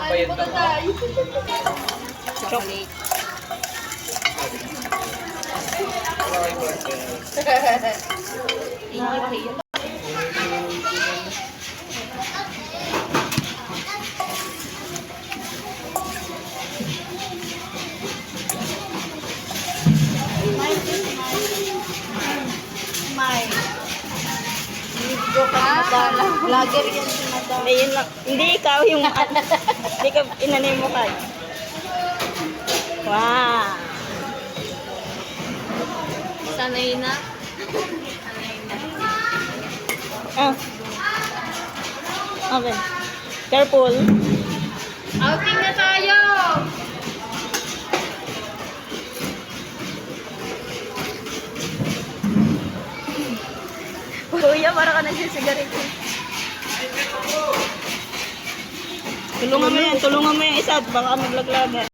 Ay, po na tayo. Chocolate. Vlogger yan si Madam. Hindi, yun lang. Hindi ikaw yung hindi ka inanay mo kayo. Wow. Sanay na. Ah. Okay. Careful. Outing na tayo! Kuya, para ka nagsisigarilyo. Tulungan mo yan, tulungan mo yung isa at baka maglaglaga.